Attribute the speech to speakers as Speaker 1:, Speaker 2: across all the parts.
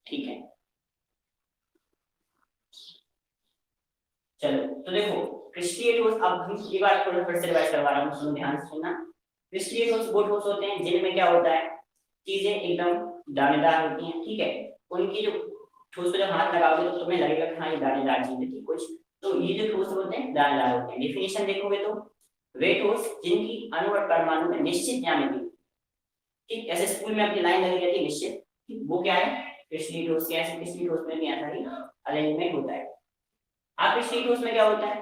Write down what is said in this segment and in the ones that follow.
Speaker 1: ठीक है, चलो तो देखो क्रिस्टलीय ठोस, अब हम ये बात थोड़ा फिर से रिवाइज करवा रहा हूँ, सुनो ध्यान से सुनना। क्रिस्टलीय ठोस वो ठोस होते हैं जिनमें क्या होता है, चीजें एकदम दानेदार होती हैं, ठीक है। उनकी जो ठोस पे जब हाथ लगाओगे तो तुम्हें लगेगा कि हाँ ये दानेदार चीज है, कुछ तो ये जो ठोस होते हैं दानेदार होते हैं। डेफिनेशन देखोगे तो वे ठोस जिनकी अणु और परमाणु में निश्चित ज्यामिति, ठीक, ऐसे स्कूल में अपनी लाइन लगी रहती है निश्चित, वो क्या है क्रिस्टलीय ठोस के। ऐसे क्रिस्टलीय ठोस में भी ऐसा ही अरेंजमेंट होता है। अक्रिस्टलीय ठोस में क्या होता है,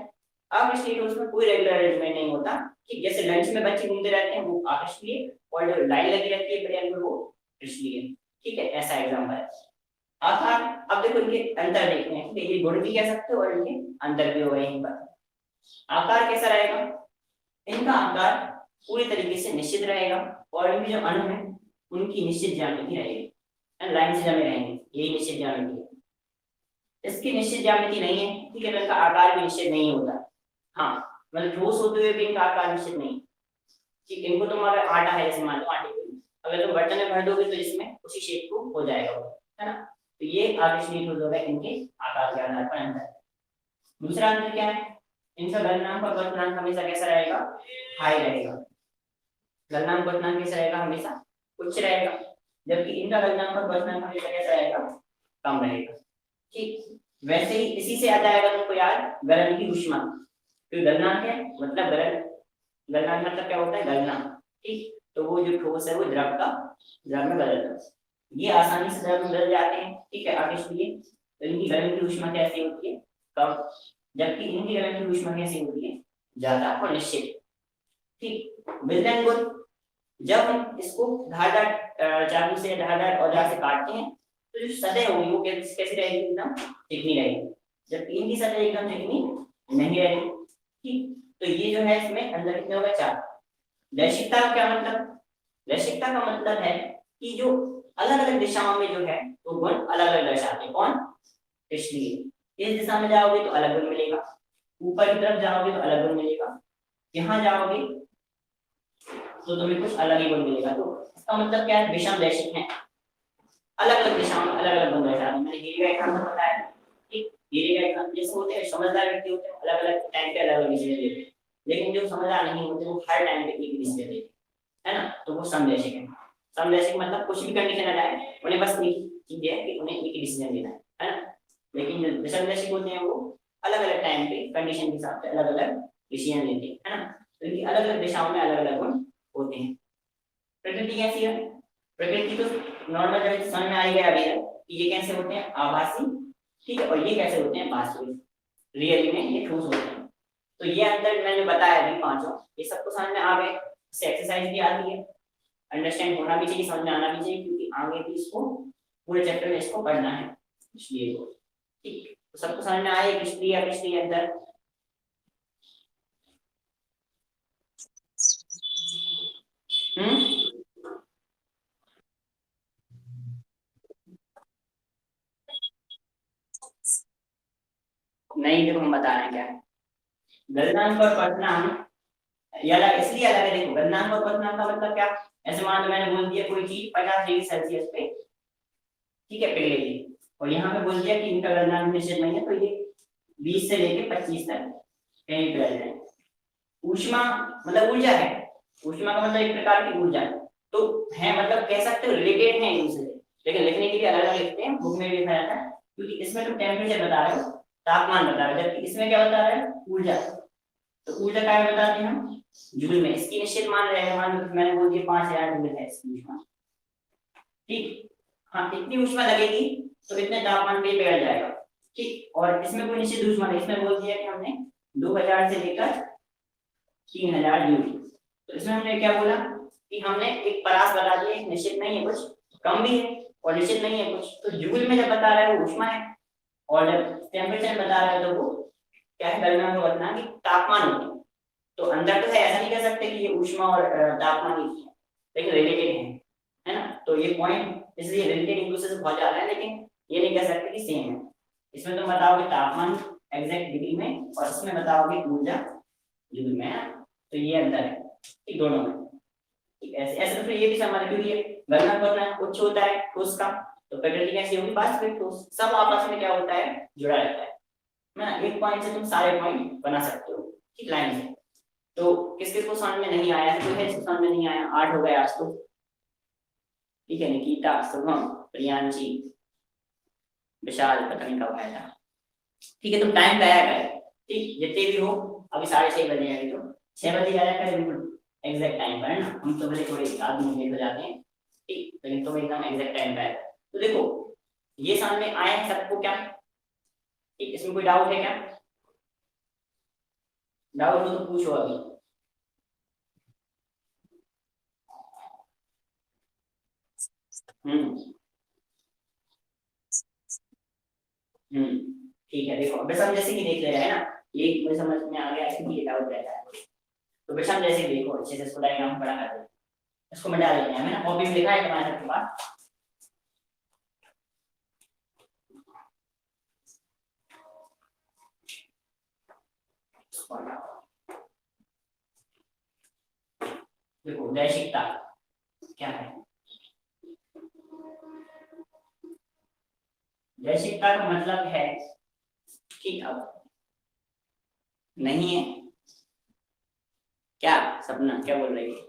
Speaker 1: अक्रिस्टलीय ठोस में कोई रेगुलर अरेंजमेंट नहीं होता, कि जैसे लंच में बच्चे घूमते रहते हैं वो अक्रिस्टलीय, और जो लाइन लगी रहती है पीरियड में वो क्रिस्टलीय, ठीक है। ऐसा एग्जांपल है। आकार, अब देखो इनके अंतर देखते हैं, ठीक है, ये गुण भी कह सकते हो और इनके अंतर भी हो गए यहीं पर। आकार कैसा रहेगा, इनका आकार पूरी तरीके से निश्चित रहेगा, और इनके जो अणु है उनकी निश्चित ज्यामिति रहेगी, लाइन से जमे रहेंगे, यही निश्चित ज्यामिति है। इसकी निश्चित ज्यामिति नहीं है, ठीक है, तो इनका आकार भी निश्चित नहीं होता। हाँ, मतलब ठोस होते हुए भी इनका आकार निश्चित नहीं, ठीक। इनको तुम अगर आटा है, जैसे मान लो आटे को अगर तुम बर्तन में भर दोगे तो इसमें उसी शेप को हो जाएगा, है ना। तो ये अक्रिस्टलीय ठोस हो गए, इनके आकार के आधार पर अंतर। दूसरा अंतर क्या है, इनका गलनांक और क्वथनांक हमेशा कैसा रहेगा, हाई रहेगा। गलनांक क्वथनांक कैसा रहेगा, हमेशा उच्च रहेगा, जबकि इनका गलनांक और क्वथनांक हमेशा कैसा रहेगा, कम रहेगा, ठीक। वैसे ही इसी से आ जाएगा तुमको याद गलन की ऊष्मा, तो गलनांक है मतलब गलन, गलनांक मतलब क्या होता है, गलना, ठीक। तो वो जो ठोस है वो द्रव में बदल जाता है, ये आसानी से द्रव में बदल जाते हैं, ठीक है, अक्रिस्टलीय। तो इनकी गलन की ऊष्मा कैसी होती है, कम, जबकि इनकी गलन की ऊष्मा कैसी होती है, ज्यादा और निश्चित, ठीक। विलयन गुण, जब हम इसको धारदार चाकू से, धारदार औजार से काटते हैं तो जो सतह होगी वो कैसी रहेगी, एकदम चिकनी रहेगी, जबकि इनकी सतह एकदम चिकनी नहीं रहेगी, ठीक। तो ये जो है इसमें अंदर कितने हो गए, 4। रैखिकता का क्या मतलब, रैखिकता का मतलब है कि जो अलग अलग दिशाओं में जो है वो गुण अलग अलग दर्शाते हैं। कौन, इसलिए इस दिशा में जाओगे तो अलग गुण मिलेगा, ऊपर की तरफ जाओगे तो अलग गुण मिलेगा, यहाँ जाओगे तो तुम्हें कुछ अलग ही गुण मिलेगा। तो इसका मतलब क्या है, विषम रैखिक है, अलग अलग दिशाओं में अलग अलग गुण दर्शाते हैं। मैंने हीरे का एग्जांपल बताया, ठीक। हीरे का एग्जांपल जैसे होते हैं, समझदार व्यक्ति होते हैं अलग अलग टाइम पे अलग अलग डिसीजन लेते हैं, लेकिन जो समझदार नहीं होते वो हर टाइम पे एक ही डिसीजन लेते हैं, है ना। तो वो समरैखिक है। समरैखिक मतलब कुछ भी कंडीशन आ जाए उन्हें बस एक चीज है कि उन्हें एक ही डिसीजन लेना है ना। लेकिन जो विषमरैखिक होते हैं वो अलग अलग टाइम पे कंडीशन के हिसाब से अलग अलग डिसीजन लेते हैं, है ना। तो इनकी अलग अलग दिशाओं में अलग अलग गुण होते हैं। प्रकृति कैसी है, प्रकृति तो नॉर्मल जब समझ में आ गया अभी है कि ये कैसे होते हैं, आभासी, ठीक है, और ये कैसे होते हैं, वास्तविक, रियली में ये ठोस होते हैं। तो ये अंतर मैंने बताया अभी पांचों, ये सबको समझ में आ गए, इससे एक्सरसाइज भी आती है, अंडरस्टैंड होना भी चाहिए, समझ में आना भी चाहिए, क्योंकि आगे भी इसको पूरे चैप्टर में इसको पढ़ना है, इसलिए वो, ठीक। तो सबको समझ में आए क्रिस्टलीय अक्रिस्टलीय अंतर। नहीं, देखो हम बता रहे हैं क्या है, गलनांक और क्वथनांक ये अलग इसलिए अलग है। देखो गलनांक और क्वथनांक का मतलब क्या, ऐसे मान लो मैंने बोल दिया कोई चीज 50 डिग्री सेल्सियस पे, ठीक है, पिघलेगी, और यहाँ पे बोल दिया कि इनका गलनांक निश्चित नहीं है, तो ये 20 से लेके 25 तक कहीं पिघल जाए। ऊष्मा मतलब ऊर्जा है, ऊष्मा का मतलब एक प्रकार की ऊर्जा है, तो है मतलब कह सकते हो रिलेटेड है इनसे, लेकिन लिखने के लिए अलग अलग लिखते हैं, बुक में भी लिखा जाता है, क्योंकि इसमें तुम टेम्परेचर बता रहे हो, तापमान बता रहे हो, जबकि इसमें क्या बता रहे हो, ऊर्जा। तो ऊर्जा क्या बताते हैं हम, जूल में। इसकी निश्चित मान रहे हैं, मान लो मैंने बोल दिया 5000 जूल है इसकी ऊष्मा, ठीक। हाँ, इतनी ऊष्मा लगेगी तो इतने तापमान पे पिघल जाएगा, ठीक। और इसमें कोई निश्चित ऊष्मा नहीं, इसमें बोल दिया कि हमने 2000 से लेकर 3000 जूल। तो इसमें हमने क्या बोला कि हमने एक परास बता दी है, निश्चित नहीं है कुछ, कम भी है और निश्चित नहीं है कुछ। तो जूल में जब बता रहा है वो ऊष्मा है, और जब टेम्परेचर बता रहा है तो वो क्या है, गलनांक में बतना कि तापमान होती है। तो अंदर तो है, ऐसा नहीं कह सकते कि ये ऊष्मा और तापमान एक ही है, लेकिन रिलेटेड है ना। तो ये पॉइंट इसलिए रिलेटेड एक दूसरे से बहुत ज्यादा है, लेकिन ये नहीं कह सकते कि सेम है। इसमें तुम बताओगे तापमान एग्जैक्ट डिग्री में, और इसमें बताओगे ऊर्जा जूल में, है। तो ये अंतर है, ठीक, दोनों में, ठीक। ऐसे ऐसे तो फिर ये भी समान है, क्योंकि ये गलनांक उच्च होता है ठोस का, तो प्रकृति कैसी होगी, वास्तविक, तो सब आपस में क्या होता है, जुड़ा रहता है ना। एक पॉइंट से तुम सारे पॉइंट बना सकते हो, ठीक, लाइन से। तो किस किस को समझ में नहीं आया है, कोई है समझ में नहीं आया, 8 हो गए आज तो, ठीक है, निकिता, शुभम, प्रियांशी, विशाल, पता नहीं कब आया था, ठीक है, तुम टाइम लाया करें, ठीक, जितने भी हो, अभी 6:30 बजे हैं, तो 6 बजे आया करें बिल्कुल एग्जैक्ट टाइम पर, है ना। हम तो भले थोड़े आदमी लेट हो जाते हैं, ठीक, लेकिन तुम एकदम एग्जैक्ट टाइम पे आए। तो देखो ये सामने आए हैं सबको क्या, ठीक, इसमें कोई डाउट है क्या, डाउट हो तो पूछो अभी। हम्म हम्म ठीक है, देखो बस हम जैसे कि देख ले रहे हैं ना, ये मुझे समझ में आ गया कि ये डाउट रहता है, तो बस हम जैसे देखो अच्छे से इसको डायग्राम बड़ा कर देते हैं, इसको मिटा देते हैं, हमें ना कॉपी में लिखा है तुम्हारे सबके पास। देखो दैशिकता क्या है, दैशिकता का मतलब है, ठीक, अब नहीं है क्या, सपना क्या बोल रही है,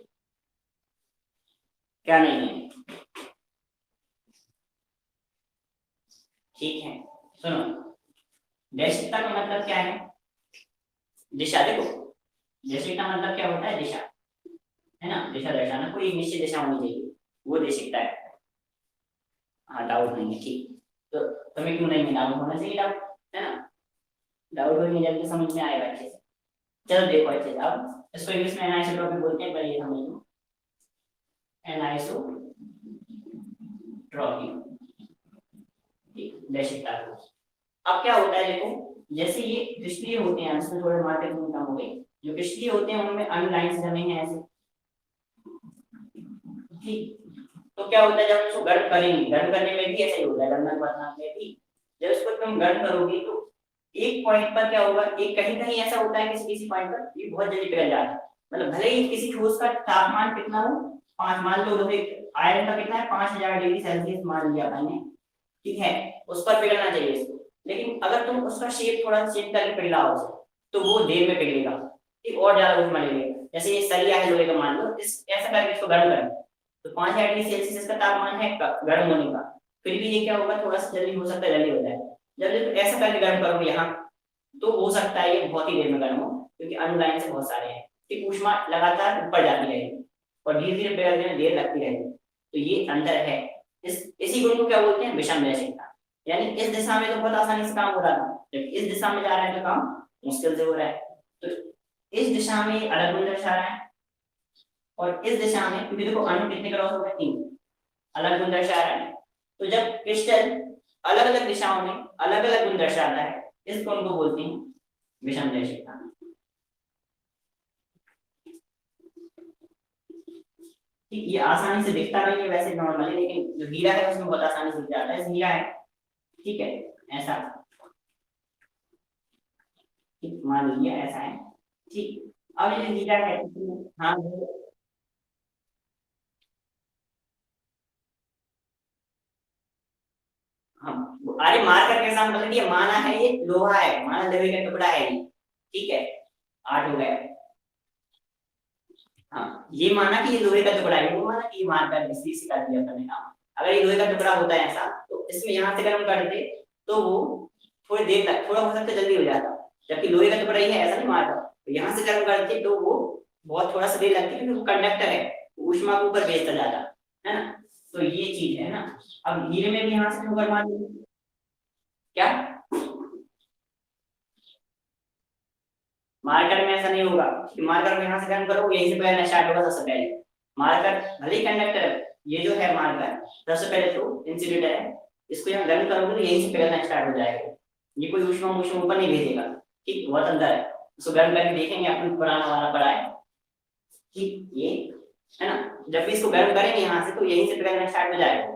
Speaker 1: क्या नहीं है, ठीक है, सुनो, दैशिकता का मतलब क्या है, दिशा, देखो दैशिकता मतलब क्या होता है, दिशा, है ना, दिशा दर्शाना, कोई निश्चित दिशा होनी चाहिए, वो दैशिकता है। हाँ डाउट नहीं है, ठीक, तो तुम्हें क्यों नहीं है, डाउट होना चाहिए, डाउट, है ना, डाउट होगी जल्दी समझ में आएगा अच्छे से। चलो देखो अच्छे से, अब इसको इंग्लिश में एनाइसोट्रॉपी बोलते हैं, पहले ये समझ लो, एनाइसोट्रॉपी, ठीक, दैशिकता को। अब क्या होता है देखो, जैसे ये क्रिस्टलीय होते हैं, इसमें थोड़े मार्केट में कम हो गई, जो क्रिस्टलीय होते हैं उनमें अनलाइंस जमे हैं ऐसे, ठीक, तो क्या होता है जब उसको गर्म करेंगे, गर्म करने में भी ऐसा ही होता है, गणना करना में भी, जब इसको तुम गर्म करोगे तो एक पॉइंट पर क्या होगा, एक कहीं कहीं ऐसा होता है किसी किसी पॉइंट पर ये बहुत जल्दी पिघल जाता है, मतलब भले ही किसी ठोस का तापमान कितना हो, 5 मान लो, लोहे आयरन का कितना है, 5000 डिग्री सेल्सियस मान लिया मैंने, ठीक है, उस पर पिघलना चाहिए इसको, लेकिन अगर तुम उसका शेप थोड़ा चेंज करके पिघलाओ उसे, तो वो देर में पिघलेगा, ठीक, और ज्यादा ऊष्मा लगेगा, जैसे ये सरिया है लोहे का, मान लो इस ऐसा करके इसको गर्म करें, तो 5000 डिग्री सेल्सियस का तापमान है गर्म होने का, फिर भी ये क्या होगा, थोड़ा सा जल्दी हो सकता है, जल्दी हो जाए, जब ऐसा करके गर्म करोगे यहाँ, तो हो सकता है ये बहुत ही देर में गर्म हो, क्योंकि अनुलाइन से बहुत सारे हैं, ठीक, ऊष्मा लगातार ऊपर जाती रहेगी और धीरे धीरे पिघलने में देर लगती रहेगी, तो ये अंतर है। इसी गुण को क्या बोलते हैं, विषम दैशिकता, यानी इस दिशा में तो बहुत आसानी से काम हो रहा था, जबकि इस दिशा में जा रहा है तो काम मुश्किल से हो रहा है, तो इस दिशा में अलग गुण दर्शा रहा है, और इस दिशा में, क्योंकि देखो अणु कितने क्रॉस हो गए, 3, अलग गुण दर्शा रहा है, तो जब क्रिस्टल अलग अलग दिशाओं में अलग अलग गुण दर्शाता है, इस गुण को बोलते हैं विषम दैशिकता, ठीक, ये आसानी से दिखता नहीं है वैसे नॉर्मली, लेकिन जो हीरा है उसमें बहुत आसानी से दिख जाता है, हीरा है, ठीक है, ऐसा, ठीक, मान लीजिए ऐसा है, ठीक, अब ये हीरा है, हाँ हम, अरे मार्कर के साथ मतलब ये माना है, ये लोहा है, माना लोहे का टुकड़ा है ये, ठीक है, 8 हो गया, हाँ ये माना कि ये लोहे का टुकड़ा है, वो माना कि ये मार्कर इसी से कर दिया अपने काम, अगर ये लोहे का टुकड़ा होता है ऐसा, तो इसमें यहाँ से गर्म कर दे, तो वो थोड़ी देर तक, थोड़ा हो सकता है जल्दी हो जाता, जबकि लोहे का टुकड़ा ही है, ऐसा नहीं मारता, तो यहाँ से गर्म करते तो वो बहुत थोड़ा सा देर लगती है, क्योंकि वो कंडक्टर है, ऊष्मा को ऊपर भेजता जाता है ना, तो ये चीज है ना। अब हीरे में भी यहाँ से ठोकर मार देंगे, क्या, मार्कर में ऐसा नहीं होगा कि मार्कर में यहाँ से गर्म करो यहीं से पहले स्टार्ट होगा, सबसे पहले मार्कर भले ही कंडक्टर है, ये जो है मार्कर सबसे पहले तो इंसुलेटर है, इसको यहाँ गर्म करोगे तो यहीं से पिघलना स्टार्ट हो जाएगा, ये कोई ऊष्मा ऊष्मा ऊपर नहीं भेजेगा, ठीक, बहुत अंदर है, इसको गर्म करके देखेंगे, अपन पुराना वाला पड़ा है, ठीक, ये है ना, जब भी इसको गर्म करेंगे यहाँ से तो यहीं से पिघलना स्टार्ट हो जाएगा,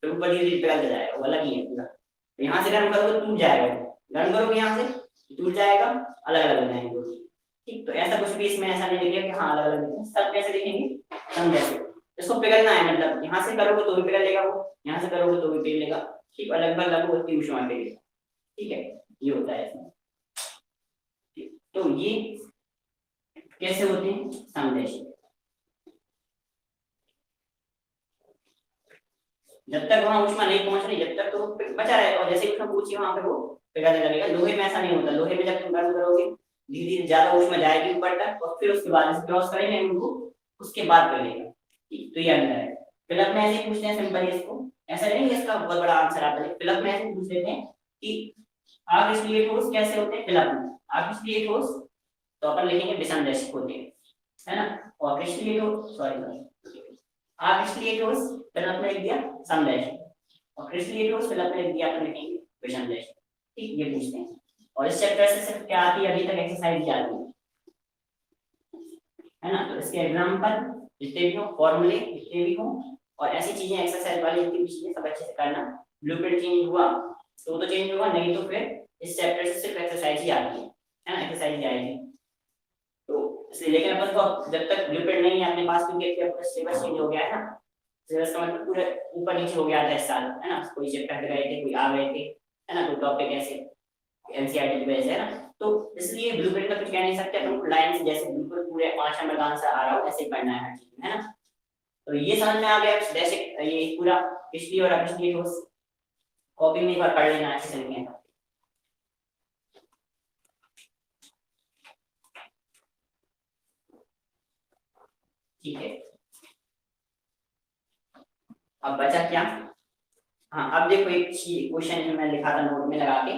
Speaker 1: फिर ऊपर धीरे धीरे पिघलता जाएगा, वो अलग ही है पूरा, तो यहाँ से गर्म करोगे तो टूट जाएगा, गर्म करोगे यहाँ से टूट जाएगा, अलग अलग हो जाएंगे, ठीक, तो ऐसा कुछ भी इसमें ऐसा नहीं दिखेगा कि हाँ अलग अलग दिखेंगे, सब कैसे दिखेंगे, हम जैसे, इसको पिघलना है, मतलब यहाँ से करोगे तो भी पिघल लेगा वो, यहाँ से करोगे तो भी पिघल लेगा, ठीक, और लगभग लगभग उतनी ऊष्मा पिघलेगा, ठीक है, ये होता है इसमें। तो ये कैसे होते हैं समदेशी, जब तक वहां ऊष्मा नहीं पहुंच रही जब तक तो बचा रहे, और जैसे ही ऊष्मा पहुंची वहां पे वो पिघलने लगेगा। लोहे में ऐसा नहीं होता, लोहे में जब तुम गर्म करोगे धीरे धीरे ज्यादा ऊष्मा जाएगी ऊपर तक, और फिर उसके बाद क्रॉस करेंगे उनको, उसके बाद पिघलेगा, ठीक, तो ये अंतर है। फिलअप में ऐसे ही पूछते हैं सिंपल, इसको ऐसा नहीं है इसका बहुत बड़ा आंसर आता है, फिलअप में ऐसे पूछ लेते हैं कि अक्रिस्टलीय ठोस कैसे होते हैं फिलअप में। अक्रिस्टलीय ठोस तो अपन लिखेंगे विसंदैशिक होते हैं, है ना, और क्रिस्टलीय ठोस सॉरी अक्रिस्टलीय ठोस फिलअप में लिख दिया समदैशिक, और क्रिस्टलीय ठोस फिलअप में लिख दिया अपन लिखेंगे विसंदैशिक, ठीक, ये पूछते हैं। और इस चैप्टर से सिर्फ क्या आती है, अभी तक एक्सरसाइज आती है ना, तो इसके एग्जांपल जितने भी हो, फॉर्मूले जितने भी हो, और ऐसी चीजें एक्सरसाइज वाली जितनी भी चीजें सब अच्छे से करना। ब्लूप्रिंट चेंज हुआ तो चेंज होगा, नहीं तो फिर इस चैप्टर से सिर्फ एक्सरसाइज ही आती है ना, एक्सरसाइज ही आएगी। तो इसलिए लेकिन अपन को जब तक ब्लूप्रिंट नहीं है अपने पास, क्योंकि अपना सिलेबस चेंज हो गया है ना, सिलेबस का मतलब पूरे ऊपर नीचे हो गया था इस साल, है ना, कोई चैप्टर हट गए थे, कोई आ गए थे, है ना, कोई टॉपिक ऐसे एनसीईआरटी बेस है ना, तो इसलिए ब्लूप्रिंट का कुछ कह नहीं सकते अपन, लाइन जैसे बिल्कुल पूरे 5 नंबर का आंसर आ रहा हो ऐसे पढ़ना है हर चीज में, है ना। तो ये समझ में आ गया, जैसे ये पूरा पिछली और अपिछली ठोस कॉपी में एक बार पढ़ लेना अच्छे से लिखें, ठीक है। अब बचा क्या, हाँ अब देखो एक क्वेश्चन मैं लिखा था नोट में लगा के,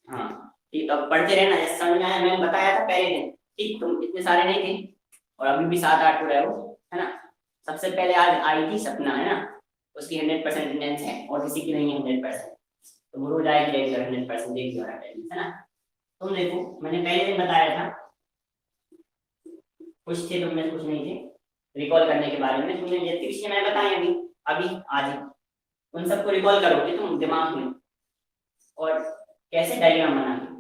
Speaker 1: हाँ ठीक, अब पढ़ते रहना जैसे समझ में आया, मैंने बताया था पहले दिन, ठीक, तुम इतने सारे नहीं थे और अभी भी 7-8 हो रहे हो, है ना। सबसे पहले आज आई थी सपना, है ना, उसकी 100% अटेंडेंस है और किसी की नहीं है 100%, तो वो रोज आएगी रेगुलर 100% देगी और अटेंडेंस, है ना। तुम देखो मैंने पहले दिन बताया था, कुछ थे तुमने कुछ नहीं थे, रिकॉल करने के बारे में तुमने जितनी चीजें मैंने बताई अभी अभी आज उन सबको रिकॉल करोगे तुम दिमाग में, और कैसे डायग्राम बनाना,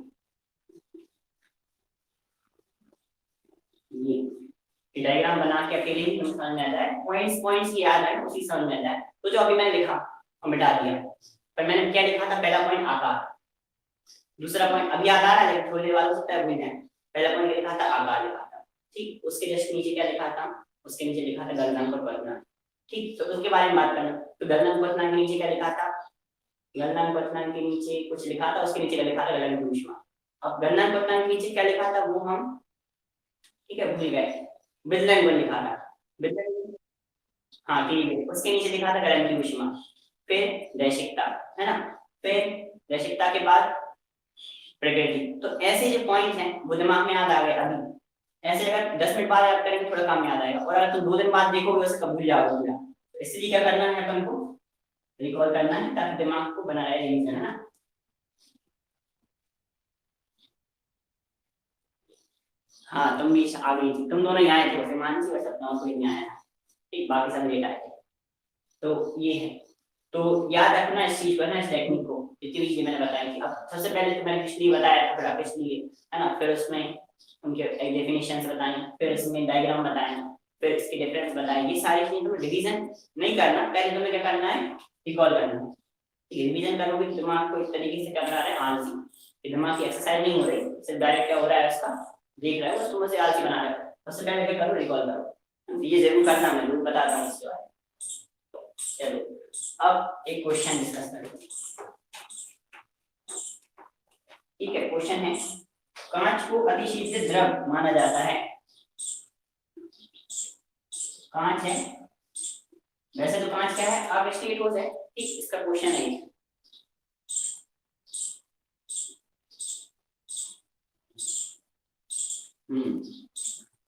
Speaker 1: ये डायग्राम बना के अकेले ही तुम समझ में आ जाए, पॉइंट्स पॉइंट्स की याद है उसी समझ में आ जाए। तो जो अभी मैंने लिखा और मिटा दिया, पर मैंने क्या लिखा था, पहला पॉइंट आकार, दूसरा पॉइंट अभी याद आ रहा है लेकिन थोड़ी देर बाद हो सकता है भूल जाए, पहला पॉइंट लिखा था आकार लिखा था, ठीक, उसके जस्ट नीचे क्या लिखा था, उसके नीचे लिखा था गलनांक और पठनांक, ठीक, तो उसके बारे में बात करना। तो गलनांक पठनांक के नीचे क्या लिखा था, गलनांक पठनांक के नीचे कुछ लिखा था, उसके नीचे क्या लिखा था गलनांक ऊष्मा। अब गलनांक पठनांक के नीचे क्या लिखा था वो हम, ठीक है, भूल गए, विदलन गुण लिखा था, विदलन, हाँ ठीक है, उसके नीचे लिखा था गलन की ऊष्मा, फिर दैशिकता, है ना, फिर दैशिकता के बाद प्रकृति। तो ऐसे जो पॉइंट हैं वो दिमाग में याद आ गए अभी, ऐसे अगर 10 मिनट बाद याद करेंगे थोड़ा काम याद आएगा, और अगर तुम 2 दिन बाद देखोगे उसे कब भूल जाओगे पूरा, तो इसलिए क्या करना है अपन को, रिकॉल करना है ताकि दिमाग को बना रहे रिवीजन, है ना। हाँ तुम भी आ गई थी, तुम दोनों ही आए थे, मानसी और सपना कोई नहीं आया, ठीक, बाकी सब लेट आए थे। तो ये है, तो याद रखना इस चीज पर ना, इस टेक्निक को, जितनी भी चीजें मैंने बताई थी। अब सबसे पहले तो मैंने पिछली बताया था, फिर पिछली, है ना, फिर उसमें उनके डेफिनेशंस बताए, फिर इसमें डायग्राम बताए, फिर इसके डिफरेंस बताए, ये सारी चीजें तुम्हें रिवीजन नहीं करना, पहले तुम्हें क्या करना है, रिकॉल करना है। रिवीजन करोगे तो दिमाग को इस तरीके से कर रहा है आलसी, दिमाग की एक्सरसाइज नहीं हो रही, सिर्फ डायरेक्ट क्या हो रहा है उसका देख रहा है, बस तुम से आलसी बना रहा है। सबसे पहले क्या करो, रिकॉल करो, ये जरूर करना, मैं जरूर बताता हूँ इसके बारे में। चलो अब एक क्वेश्चन डिस्कस करते हैं, ठीक है। क्वेश्चन है, कांच को अतिशीतल द्रव माना जाता है, कांच है, वैसे तो कांच क्या है, अविष्कृत ठोस है, ठीक, इसका क्वेश्चन है।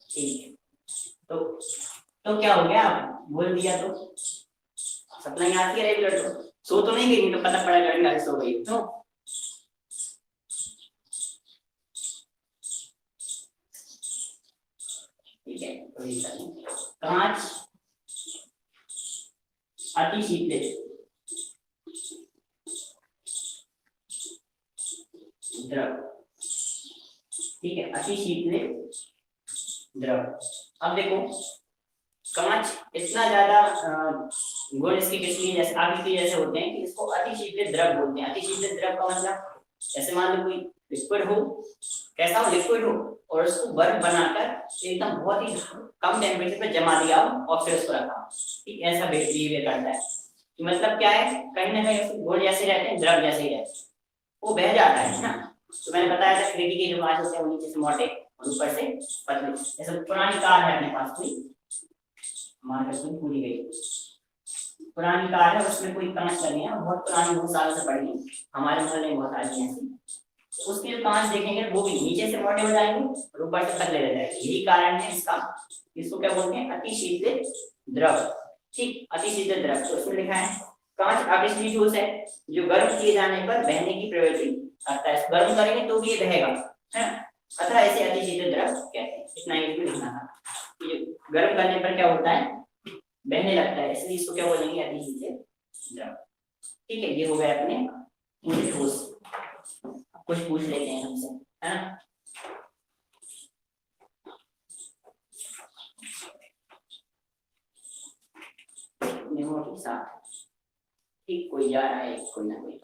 Speaker 1: ठीक है, तो क्या हो गया, बोल दिया तो सपना ही आती है रेगुलर, तो सो तो नहीं गई, तो पता पड़ा कर सो गई तो, ठीक है। कांच अतिशीतल द्रव, ठीक है, अतिशीतल द्रव। अब देखो कांच इतना ज्यादा गुण इसके किसलिए जैसे आगे के जैसे होते हैं कि इसको अतिशीतल द्रव बोलते हैं। अतिशीतल द्रव का मतलब जैसे मान लो कोई लिक्विड हो, कैसा हो, लिक्विड हो, और उसको बर्फ बनाकर एकदम बहुत ही कम टेम्परेचर पे जमा दिया हो और फिर उसको रखा, ठीक ऐसा बिहेवियर करता है। तो मतलब क्या है, कहीं ना कहीं गुण जैसे रहते हैं, द्रव जैसे ही रहते हैं, वो बह जाता है ना। तो मैंने बताया था क्रिटी के जो कांच होते हैं वो नीचे से मोटे और ऊपर से पतले। जैसे पुरानी कार है अपने पास कोई, हमारे पास पूरी गई पुरानी कार है, उसमें कोई कांच लगे हैं, बहुत पुरानी, बहुत सालों से पड़ी है, हमारे मोहल्ले में बहुत सारी ऐसी, तो उसके जो कांच देखेंगे वो भी नीचे से मोटे हो जाएंगे और ऊपर से पतले रह जाएंगे। यही कारण है इसका, इसको क्या बोलते हैं, अतिशीतल द्रव। ठीक, अतिशीतल द्रव। तो इसमें लिखा है कांच अविष्कृत ठोस है जो गर्म किए जाने पर बहने की प्रवृत्ति रखता है। गर्म करेंगे तो भी ये बहेगा, है ना, अतः इसे अतिशीतल द्रव कहते हैं। इतना ही लिखना था। ये गर्म करने पर क्या होता है, बहने लगता है, इसलिए इसको क्या बोलेंगे, अतिशीतल द्रव। ठीक है, ये हो गए अपने ठोस। कुछ पूछ लेते हैं हमसे, है ना। मेमोरी के साथ ठीक, कोई जा रहा है, कोई ना कोई।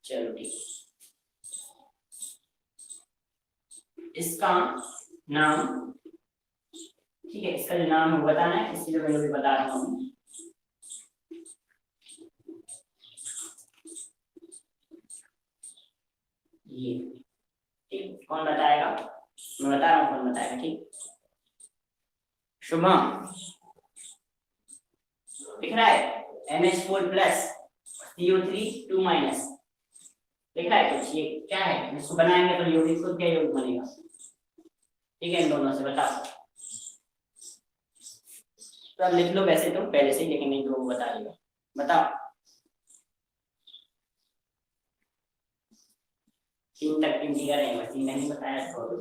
Speaker 1: चलो ठीक, इसका नाम, ठीक है, इसका जो नाम है बताना है, इसलिए मैं भी बता रहा हूँ। ये ठीक, कौन बताएगा, मैं बता रहा हूँ कौन बताएगा। ठीक, शुभम दिख रहा है, NH4 प्लस CO3 2 माइनस लिख रहा है कुछ, ये क्या है, इसको बनाएंगे तो योग, इसको क्या योग बनेगा, ठीक है, इन दोनों से बताओ। तो अब लिख लो वैसे तो पहले से, लेकिन नहीं तो बता देगा, बताओ। 3 तक गिनती करें, बस नहीं बताया तो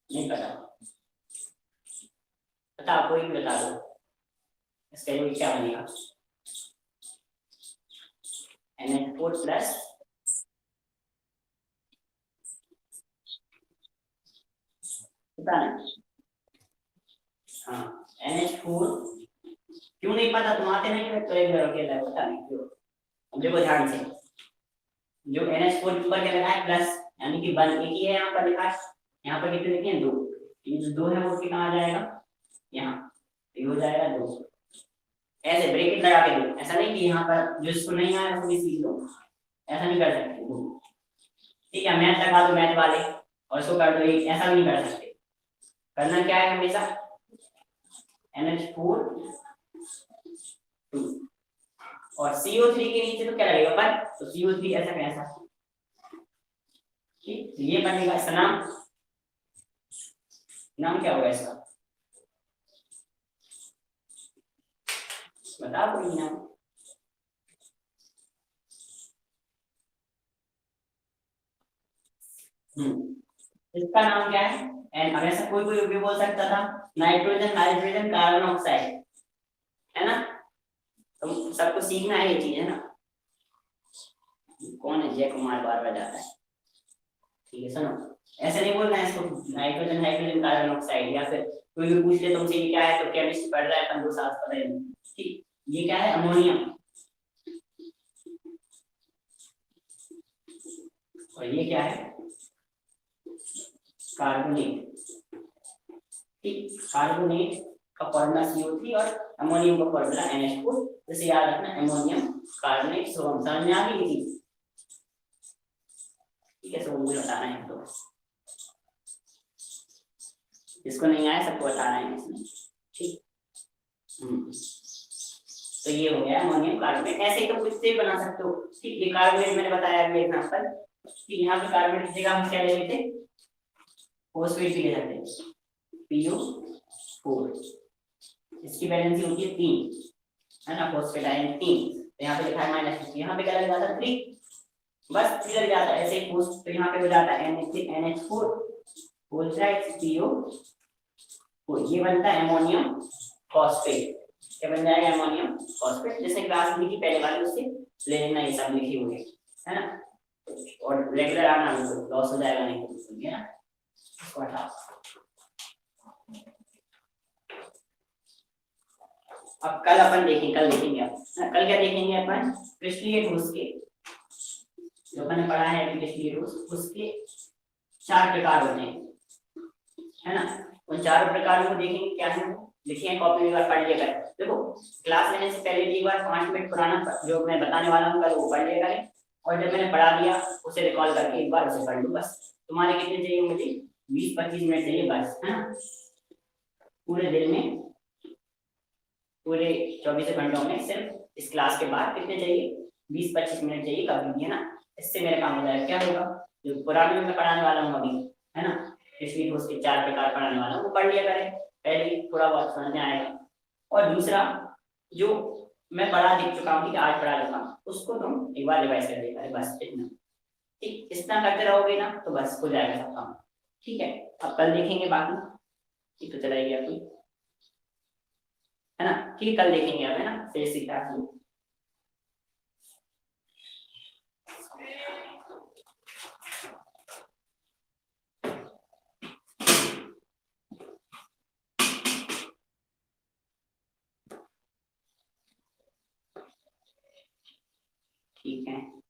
Speaker 1: नहीं पता, बताओ, कोई भी बता दो, इसका योग क्या बनेगा, NH4 प्लस, पता नहीं, हाँ NH4, क्यों नहीं पता, तुम आते नहीं तो एक बार अकेला है, पता नहीं क्यों। अब देखो ध्यान से, जो NH4 के ऊपर क्या लिखा है, प्लस, यानी कि बन एक ही है, यहाँ पर लिखा है, यहाँ पर कितने लिखे हैं, 2, ये जो 2 है वो कहाँ आ जाएगा, यहाँ, ये हो जाएगा 2, ऐसे ब्रैकेट लगा के दो, ऐसा नहीं कि यहाँ पर जो इसको नहीं आया उसको भी सीख लो, ऐसा नहीं कर सकते। ठीक है, मैथ लगा दो मैथ वाले और इसको कर दो, ऐसा भी नहीं कर सकते। करना क्या है हमेशा, NH4 2 और CO3 के नीचे तो क्या लगेगा पर, तो CO3 ऐसा कैसा, ठीक, ये बनेगा, इसका नाम क्या होगा इसका, बताओ कोई नाम। इसका नाम क्या है, एंड हमेशा कोई कोई भी बोल सकता था, नाइट्रोजन, हाइड्रोजन, कार्बन ऑक्साइड, है ना, तो सबको सीखना है ये चीज, है ना। कौन है, जय कुमार बार बार जाता है, ठीक है, सुनो, ऐसे नहीं बोलना है इसको, नाइट्रोजन, हाइड्रोजन, कार्बन ऑक्साइड, या फिर कोई भी पूछ ले तुमसे ये क्या है, तो केमिस्ट्री पढ़ रहा है अपन दो साल पता ही नहीं, ठीक, ये क्या है, अमोनियम, और ये क्या है, कार्बोनेट, ठीक, कार्बोनेट का फॉर्मूला CO3 और अमोनियम का फॉर्मूला NH4, जैसे याद रखना, अमोनियम कार्बोनेट, सो हम समझ में आ गई थी, ठीक है, सो मुझे बताना है, तो जिसको नहीं आया सबको बताना है इसमें, ठीक। तो ये हो गया अमोनियम कार्बोनेट, ऐसे ही तो कुछ से बना सकते हो, ठीक, ये कार्बोनेट मैंने बताया अभी एग्जांपल, ठीक, यहाँ पे कार्बोनेट की जगह हम क्या ले लेते, फॉस्फेट भी ले सकते हैं, PO4, इसकी वैलेंसी होती है 3, है ना, फॉस्फेट आयन 3, तो यहाँ पे लिखा है -3, यहाँ पे क्या लग जाता है 3, बस 3 लग जाता है, ऐसे ही तो यहाँ पे हो जाता है NH4 होल साइड CO4, ये बनता है अमोनियम फॉस्फेट, क्या बन जाएगा, अमोनियम फॉस्फेट। जैसे क्लास बी की पहले वाली उससे ले लेना, ये सब लिखे हुए है ना, और रेगुलर आना बिल्कुल लॉस हो जाएगा नहीं तो बिल्कुल, है ना, इसको हटाओ। अब कल अपन देखेंगे, कल देखेंगे कल क्या देखेंगे अपन, क्रिस्टलीय ठोस के, जो मैंने पढ़ा है अभी क्रिस्टलीय ठोस, उसके 4 प्रकार होते हैं, है ना। उन 4 प्रकारों को देखेंगे, क्या है लिखे हैं, कॉपी में पढ़ लिया करें। देखो क्लास लेने से पहले एक बार 5 मिनट पुराना जो मैं बताने वाला हूँ कल वो पढ़ लिया करें, और जब मैंने पढ़ा दिया उसे रिकॉल करके एक बार उसे पढ़ लो बस। तुम्हारे कितने चाहिए मुझे, 20-25 मिनट चाहिए बस, है ना। पूरे दिन में, पूरे 24 घंटों में सिर्फ इस क्लास के बाद कितने चाहिए, 20-25 मिनट चाहिए कभी भी, है ना। इससे मेरा काम हो जाएगा। क्या होगा, जो पुराने में मैं पढ़ाने वाला हूँ अभी, है ना, इसलिए उसके 4 प्रकार पढ़ाने वाला हूँ, वो पढ़ लिया करें, पहले ही थोड़ा बहुत समझ में आएगा। और दूसरा जो मैं पढ़ा देख चुका हूँ, ठीक है, आज पढ़ा चुका हूँ, उसको तुम एक बार रिवाइज कर लिया करें बस, इतना ठीक, इतना करते रहोगे ना तो बस हो जाएगा सब काम, ठीक है। अब कल देखेंगे बाकी, ठीक तो चला गया कोई, है ना, ठीक है, कल देखेंगे अब, है ना, फिर सीखा। ठीक है।